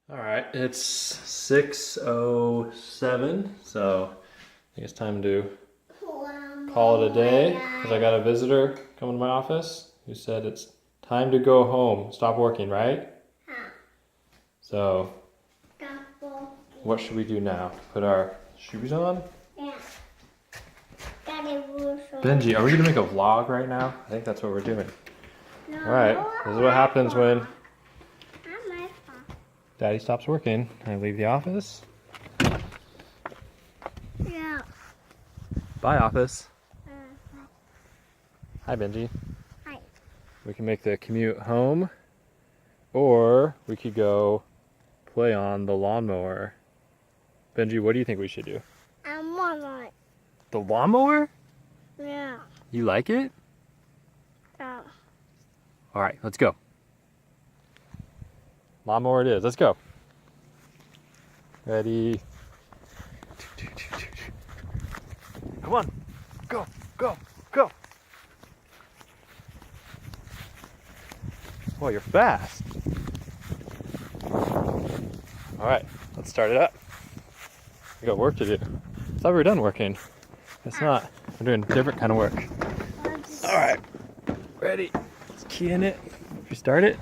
All right, it's 6:07, so I think it's time to call it a day because I got a visitor coming to my office who said it's time to go home, stop working, right? So, what should we do now? Put our shoes on? Yeah. Benji, are we gonna make a vlog right now? I think that's what we're doing. No, All right, this is what happens when Not my fault. Daddy stops working. I leave the office. Yeah. Bye, office. Hi, Benji. Hi. We can make the commute home, or we could go play on the lawnmower. Benji, what do you think we should do? Want it. The lawnmower? Yeah. You like it? Yeah. All right, let's go. Lawnmower it is. Let's go. Ready? Come on. Go, go, go. Boy, you're fast. All right, let's start it up. We got work to do. I thought we were done working. It's not. We're doing a different kind of work. All right, ready. Let's key in it. If you start it.